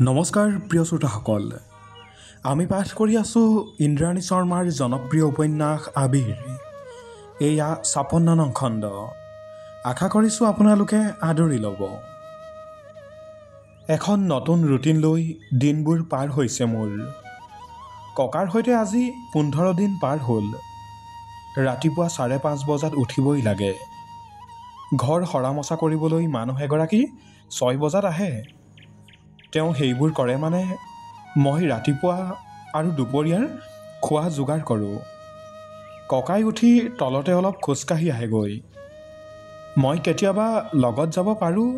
নমস্কাৰ প্ৰিয় শ্ৰোতাসকল, আমি পাঠ কৰি আছোঁ ইন্দ্ৰাণী শৰ্মাৰ জনপ্ৰিয় উপন্যাস আবিৰ। এয়া ৫৬ নং খণ্ড। আশা কৰিছোঁ আপোনালোকে আদৰি ল'ব। এখন নতুন ৰুটিন লৈ দিনবোৰ পাৰ হৈছে মোৰ। ককাৰ সৈতে আজি ১৫ দিন পাৰ হ'ল। ৰাতিপুৱা ৫:৩০ বজাত উঠিবই লাগে। ঘৰ সৰা মচা কৰিবলৈ মানুহ এগৰাকী ৬ বজাত আহে। তেওঁ সেইবোৰ কৰে মানে মই ৰাতিপুৱা আৰু দুপৰীয়াৰ খোৱা যোগাৰ কৰোঁ। ককাই উঠি তলতে অলপ খোজকাঢ়ি আহেগৈ। মই কেতিয়াবা লগত যাব পাৰোঁ,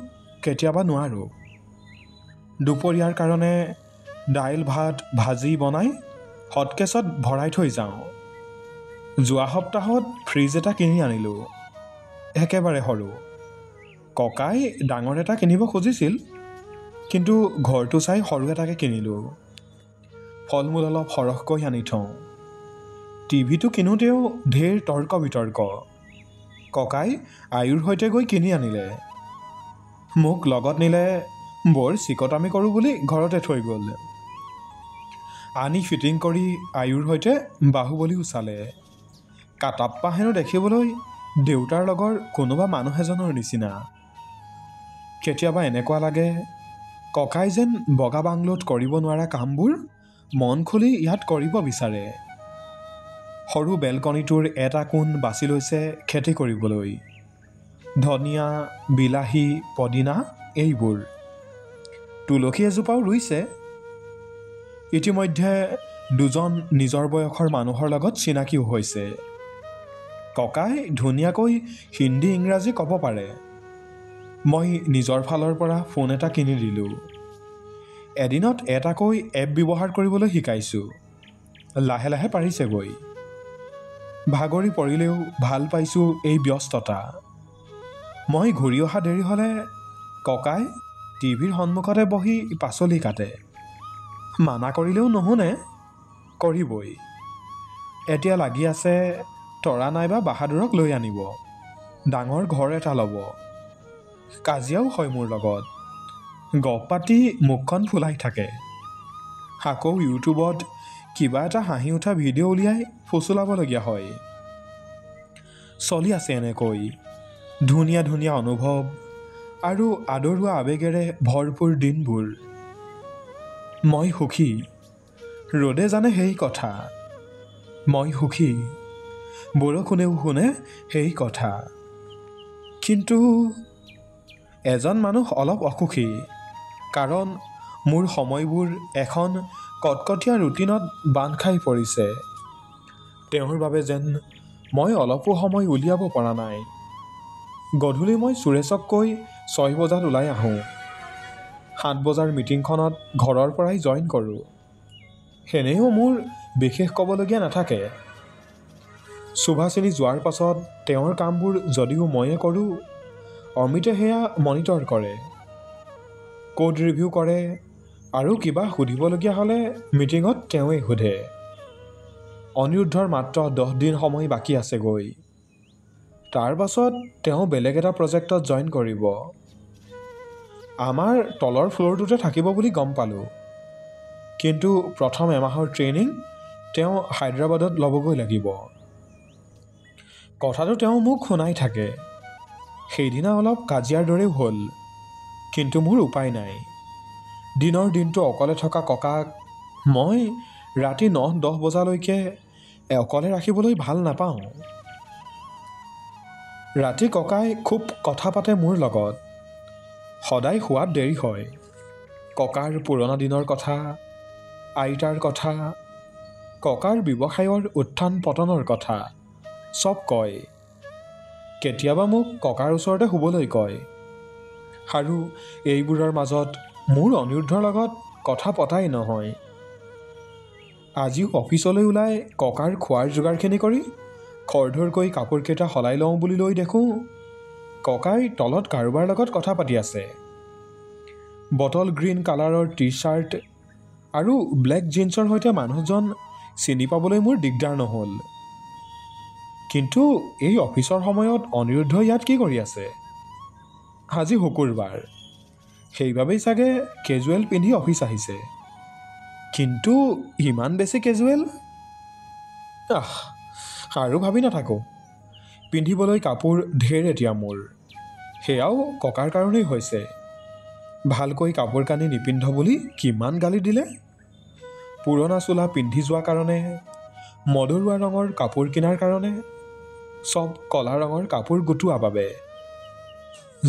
কেতিয়াবা নোৱাৰোঁ। দুপৰীয়াৰ কাৰণে দাইল ভাত ভাজি বনাই হটকেছত ভৰাই থৈ যাওঁ। যোৱা সপ্তাহত ফ্ৰিজ এটা কিনি আনিলোঁ, একেবাৰে সৰু। ককাই ডাঙৰ এটা কিনিব খুজিছিল, কিন্তু ঘৰটো চাই সৰু এটাকে কিনিলোঁ। ফল মূল অলপ সৰহকৈ আনি থওঁ। টিভিটো কিনোতেও ঢেৰ তৰ্ক বিতৰ্ক। ককাই আয়ুৰ সৈতে গৈ কিনি আনিলে। মোক লগত নিলে, বৰ চিকটামি কৰোঁ বুলি ঘৰতে থৈ গ'ল। আনি ফিটিং কৰি আয়ুৰ সৈতে বাহুবলীও চালে। কাটাপ্পা হেনো দেখিবলৈ দেউতাৰ লগৰ কোনোবা মানুহ এজনৰ নিচিনা। কেতিয়াবা এনেকুৱা লাগে ককাই যেন বগা বাংলোত কৰিব নোৱাৰা কামবোৰ মন খুলি ইয়াত কৰিব বিচাৰে। সৰু বেলকনিটোৰ এটা কোণ বাছি লৈছে খেতি কৰিবলৈ। ধনিয়া, বিলাহী, পদিনা এইবোৰ। তুলসী এজোপাও ৰুইছে। ইতিমধ্যে দুজন নিজৰ বয়সৰ মানুহৰ লগত চিনাকিও হৈছে। ককাই ধুনীয়াকৈ হিন্দী ইংৰাজী ক'ব পাৰে। মই নিজৰ ফালৰ পৰা ফোন এটা কিনি দিলোঁ। এদিনত এটাকৈ এপ ব্যৱহাৰ কৰিবলৈ শিকাইছোঁ। লাহে লাহে পাৰিছেগৈ। ভাগৰি পৰিলেও ভাল পাইছোঁ এই ব্যস্ততা। মই ঘূৰি অহা দেৰি হ'লে ককাই টিভিৰ সন্মুখতে বহি পাচলি কাটে। মানা কৰিলেও নুশুনে, কৰিবই। এতিয়া লাগি আছে তৰা নাইবা বাহাদুৰক লৈ আনিব, ডাঙৰ ঘৰ এটা ল'ব। কাজিয়াও হয় মোৰ লগত। গপ পাতি মুখখন ফুলাই থাকে। আকৌ ইউটিউবত কিবা এটা হাঁহি উঠা ভিডিঅ' উলিয়াই ফুচুলাবলগীয়া হয়। চলি আছে এনেকৈ ধুনীয়া ধুনীয়া অনুভৱ আৰু আদৰুৱা আৱেগেৰে ভৰপূৰ দিনবোৰ। মই সুখী। ৰ'দে জানে সেই কথা। মই সুখী। বৰষুণেও শুনে সেই কথা। কিন্তু এজন মানুহ অলপ অসুখী, কাৰণ মোৰ সময়বোৰ এখন কটকটীয়া ৰুটিনত বান্ধ খাই পৰিছে। তেওঁৰ বাবে যেন মই অলপো সময় উলিয়াব পৰা নাই। গধূলি মই সুৰেশক কৈ ৬ বজাত ওলাই আহোঁ। ৭ বজাৰ মিটিংখনত ঘৰৰ পৰাই জইন কৰোঁ। সেনেও মোৰ বিশেষ ক'বলগীয়া নাথাকে। সুভাষিনী যোৱাৰ পাছত তেওঁৰ কামবোৰ যদিও ময়ে কৰোঁ, অমিতে সেয়া মনিটৰ কৰে, কোড ৰিভিউ কৰে আৰু কিবা সুধিবলগীয়া হ'লে মিটিঙত তেওঁৱেই সোধে। অনিৰুদ্ধৰ মাত্ৰ ১০ দিন সময় বাকী আছেগৈ। তাৰ পাছত তেওঁ বেলেগ এটা প্ৰজেক্টত জইন কৰিব। আমাৰ তলৰ ফ্ল'ৰটোতে থাকিব বুলি গম পালোঁ। কিন্তু প্ৰথম এমাহৰ ট্ৰেইনিং তেওঁ হায়দৰাবাদত ল'বগৈ লাগিব। কথাটো তেওঁ মোক শুনাই থাকে। সেইদিনা অলপ কাজিয়াৰ দৰেও হ'ল, কিন্তু মোৰ উপায় নাই। দিনৰ দিনটো অকলে থকা ককাক মই ৰাতি ৯-১০ বজালৈকে অকলে ৰাখিবলৈ ভাল নাপাওঁ। ৰাতি ককাই খুব কথা পাতে মোৰ লগত। সদায় শোৱাত দেৰি হয়। ককাৰ পুৰণা দিনৰ কথা, আইতাৰ কথা, ককাৰ ব্যৱসায়ৰ উত্থান পতনৰ কথা চব কয়। কেতিয়াবা মোক ককাৰ ওচৰতে শুবলৈ কয়। আৰু এইবোৰৰ মাজত মোৰ অনিৰুদ্ধৰ লগত কথা পতাই নহয়। আজিও অফিচলৈ ওলাই ককাৰ খোৱাৰ যোগাৰখিনি কৰি খৰধৰকৈ কাপোৰকেইটা সলাই লওঁ বুলি লৈ দেখোঁ ককাই তলত কাৰোবাৰ লগত কথা পাতি আছে। বটল গ্ৰীণ কালাৰৰ টি-চাৰ্ট আৰু ব্লেক জিন্সৰ সৈতে মানুহজন চিনি পাবলৈ মোৰ দিগদাৰ নহ'ল। কিন্তু এই অফিচৰ সময়ত অনিৰুদ্ধ ইয়াত কি কৰি আছে? আজি শুকুৰবাৰ। সেইবাবেই চাগে কেজুৱেল পিন্ধি অফিচ আহিছে। কিন্তু ইমান বেছি কেজুৱেল? আৰু ভাবি নাথাকোঁ। পিন্ধিবলৈ কাপোৰ ঢেৰ এতিয়া মোৰ, সেয়াও ককাৰ কাৰণেই হৈছে। ভালকৈ কাপোৰ কানি নিপিন্ধ বুলি কিমান গালি দিলে। পুৰণা চোলা পিন্ধি যোৱা কাৰণে, মদৰুৱা ৰঙৰ কাপোৰ কিনাৰ কাৰণে, চব কলা ৰঙৰ কাপোৰ গোটোৱা বাবে।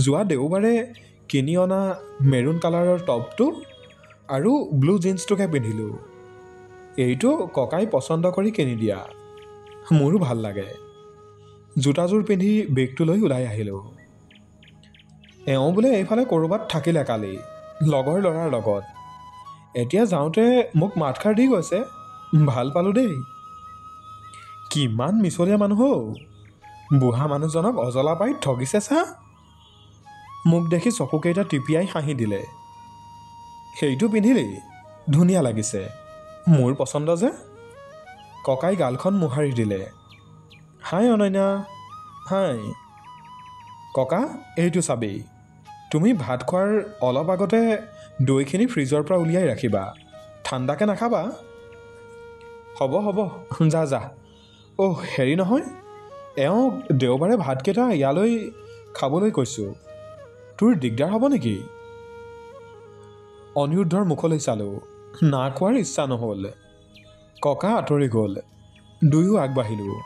যোৱা দেওবাৰে কিনি অনা মেৰুণ কালাৰৰ টপটো আৰু ব্লু জিন্সটোকে পিন্ধিলোঁ। এইটো ককাই পচন্দ কৰি কিনি দিয়া, মোৰো ভাল লাগে। জোতাযোৰ পিন্ধি বেগটো লৈ ওলাই আহিলোঁ। এওঁ বোলে এইফালে ক'ৰবাত থাকিলে কালি লগৰ ল'ৰাৰ লগত। এতিয়া যাওঁতে মোক মাতষাৰ দি গৈছে, ভাল পালোঁ দেই। কিমান মিছলীয়া মানুহ ঔ, বুঢ়া মানুহজনক অজলা পাই ঠগিছে চা। মোক দেখি চকুকেইটা টিপিয়াই হাঁহি দিলে। সেইটো পিন্ধিলি, ধুনীয়া লাগিছে, মোৰ পচন্দ যে। ককাই গালখন মোহাৰি দিলে। হাই অনন্যা, হাই। ককা, এইটো চাবি। তুমি ভাত খোৱাৰ অলপ আগতে দৈখিনি ফ্ৰিজৰ পৰা উলিয়াই ৰাখিবা, ঠাণ্ডাকৈ নাখাবা। হ'ব হ'ব, যা যা। হেৰি নহয়, এওঁক দেওবাৰে ভাতকেইটা ইয়ালৈ খাবলৈ কৈছোঁ, তোৰ দিগদাৰ হ'ব নেকি? অনিৰুদ্ধৰ মুখলৈ চালোঁ, না খোৱাৰ ইচ্ছা নহ'ল। ককা আঁতৰি গ'ল, দুয়ো আগবাঢ়িলোঁ।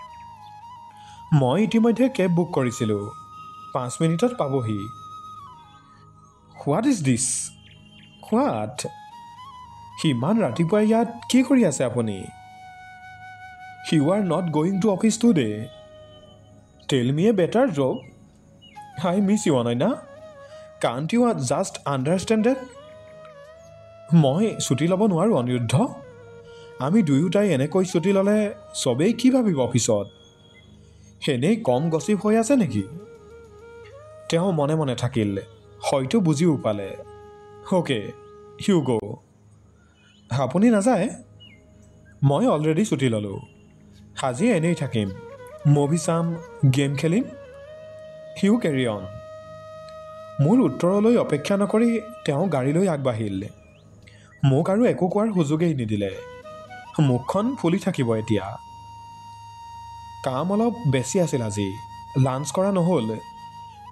মই ইতিমধ্যে কেব বুক কৰিছিলোঁ, 5 মিনিটত পাবহি। What is this? হোৱাট? সিমান ৰাতিপুৱাই ইয়াত কি কৰি আছে আপুনি? You are not going to office today? Tell me a better job. I miss you Ananya, can't you just understand that? মই ছুটি ল'ব নোৱাৰোঁ অনিৰুদ্ধ। আমি দুয়োটাই এনেকৈ ছুটি ল'লে চবেই কি ভাবিব অফিচত? এনেই কম গচিপ হৈ আছে নেকি? তেওঁ মনে মনে থাকিল, হয়তো বুজিও পালে। অ'কে, ইউ গ'। আপুনি নাযায়? মই অলৰেডি ছুটি ল'লোঁ। আজি এনেই থাকিম, মুভি চাম, গেম খেলিম। You carry on. মোৰ উত্তৰলৈ অপেক্ষা নকৰি তেওঁ গাড়ীলৈ আগবাঢ়িল। মোক আৰু একো কোৱাৰ সুযোগেই নিদিলে। মুখখন ফুলি থাকিব এতিয়া। কাম অলপ বেছি আছিল আজি, লাঞ্চ কৰা নহ'ল।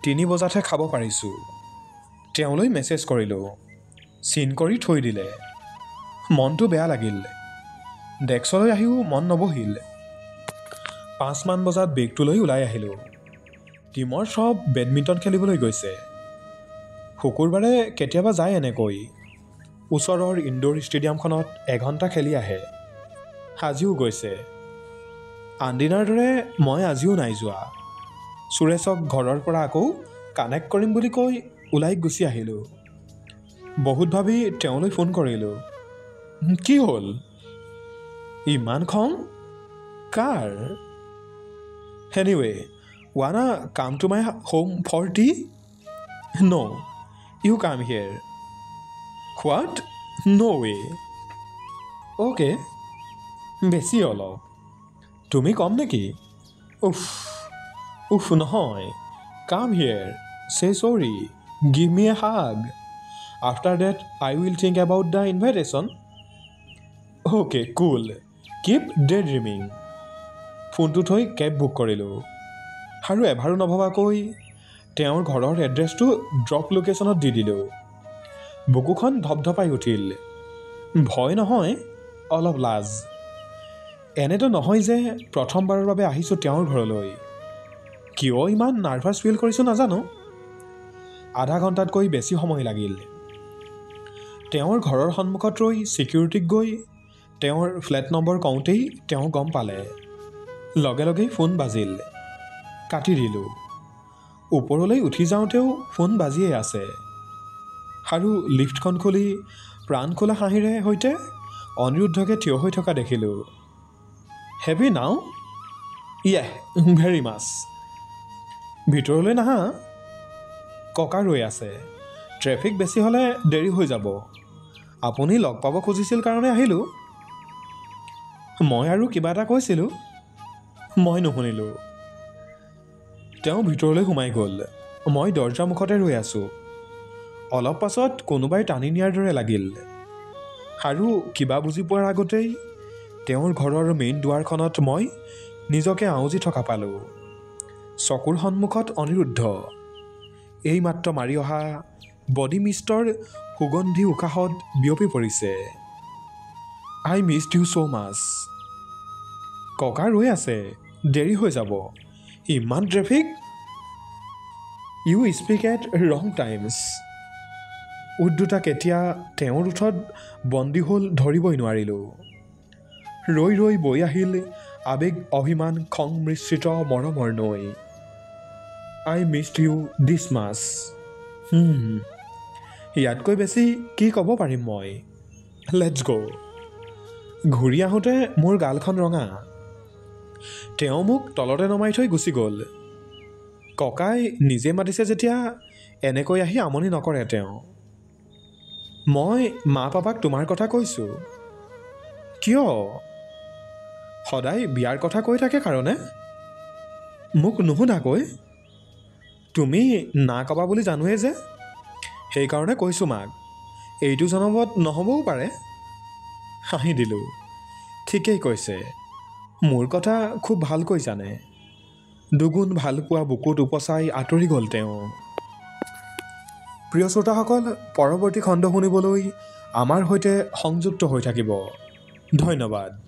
3 বজাতহে খাব পাৰিছোঁ। তেওঁলৈ মেছেজ কৰিলোঁ, চিন কৰি থৈ দিলে। মনটো বেয়া লাগিল। ডেস্কলৈ আহিও মন নবহিল। 5 মান বজাত বেগটো লৈ ওলাই আহিলোঁ। টীমৰ চব বেডমিণ্টন খেলিবলৈ গৈছে। শুকুৰবাৰে কেতিয়াবা যায় এনেকৈ। ওচৰৰ ইনডোৰ ষ্টেডিয়ামখনত এঘণ্টা খেলি আহে। আজিও গৈছে। আনদিনাৰ দৰে মই আজিও নাই যোৱা। সুৰেশক ঘৰৰ পৰা আকৌ কানেক্ট কৰিম বুলি কৈ ওলাই গুচি আহিলোঁ। বহুত ভাবি তেওঁলৈ ফোন কৰিলোঁ। কি হ'ল? ইমান খং কাৰ? Anyway, wanna come to my home for tea? No' you come here. What? No' way. Okay, বেছি অলপ। তুমি কম নেকি? উফ নহয়, কাম here, say sorry, give me a hug. After that I will think about the invitation. Okay, cool, keep daydreaming. ফোনটো থৈ cab book কৰিলোঁ। আৰু এবাৰো নভবাকৈ তেওঁৰ ঘৰৰ এড্ৰেছটো ড্ৰপ লোকেশ্যনত দি দিলোঁ। বুকুখন ধপধপাই উঠিল। ভয় নহয়, অলপ লাজ। এনেতো নহয় যে প্ৰথমবাৰৰ বাবে আহিছোঁ তেওঁৰ ঘৰলৈ। কিয় ইমান নাৰ্ভাছ ফিল কৰিছোঁ নাজানো। আধা ঘণ্টাতকৈ বেছি সময় লাগিল। তেওঁৰ ঘৰৰ সন্মুখত ৰৈ ছিকিউৰিটিক গৈ তেওঁৰ ফ্লেট নম্বৰ কওঁতেই তেওঁ গম পালে। লগে লগেই ফোন বাজিল। কাটি দিলোঁ। ওপৰলৈ উঠি যাওঁতেও ফোন বাজিয়েই আছে। আৰু লিফ্টখন খুলি প্ৰাণ খোলা হাঁহিৰে সৈতে অনিৰুদ্ধকে থিয় হৈ থকা দেখিলোঁ। হেভি নাও? ইয়েহ, ভেৰি মাছ। ভিতৰলৈ নাহা? ককা ৰৈ আছে। ট্ৰেফিক বেছি হ'লে দেৰি হৈ যাব। আপুনি লগ পাব খুজিছিল কাৰণে আহিলোঁ। মই আৰু কিবা এটা কৈছিলোঁ, মই নুশুনিলোঁ। তেওঁ ভিতৰলৈ সোমাই গ'ল। মই দৰ্জাৰ মুখতে ৰৈ আছোঁ। অলপ পাছত কোনোবাই টানি নিয়াৰ দৰে লাগিল আৰু কিবা বুজি পোৱাৰ আগতেই তেওঁৰ ঘৰৰ মেইন দুৱাৰখনত মই নিজকে আউজি থকা পালোঁ। চকুৰ সন্মুখত অনিৰুদ্ধ এইমাত্ৰ মাৰি অহা বডি মিষ্টৰ সুগন্ধি উশাহত বিয়পি পৰিছে। আই মিছড ইউ ছ' মাছ। ককা ৰৈ আছে, দেৰি হৈ যাব, ইমান ট্ৰেফিক। ইউ স্পীক এট ৰং টাইমছ। উদ্দুতা কেতিয়া তেওঁৰ ওঠত বন্দী হ'ল ধৰিবই নোৱাৰিলোঁ। ৰৈ ৰৈ বৈ আহিল আৱেগ অভিমান খং মিশ্ৰিত মৰমৰ নৈ। আই মিছড ইউ দিছ মাছ। ইয়াতকৈ বেছি কি ক'ব পাৰিম মই। লেটছ গ'। ঘূৰি আহোঁতে মোৰ গালখন ৰঙা। তেওঁ মোক তলতে নমাই থৈ গুচি গ'ল। ককাই নিজে মাতিছে যেতিয়া এনেকৈ আহি আমনি নকৰে তেওঁ। মই মা পাপাক তোমাৰ কথা কৈছোঁ। কিয়? সদায় বিয়াৰ কথা কৈ থাকে কাৰণে? মোক নুশুধাকৈ? তুমি না ক'বা বুলি জানোৱেই যে, সেইকাৰণে কৈছোঁ মাক। এইটো জনমত নহ'বও পাৰে। হাঁহি দিলোঁ। ঠিকেই কৈছে, মোৰ কথা খুব ভালকৈ জানে। দুগুণ ভালপোৱা বুকুত উপচাই আঁতৰি গ'ল তেওঁ। প্ৰিয় শ্ৰোতাসকল, পৰৱৰ্তী খণ্ড শুনিবলৈ আমাৰ সৈতে সংযুক্ত হৈ থাকিব। ধন্যবাদ।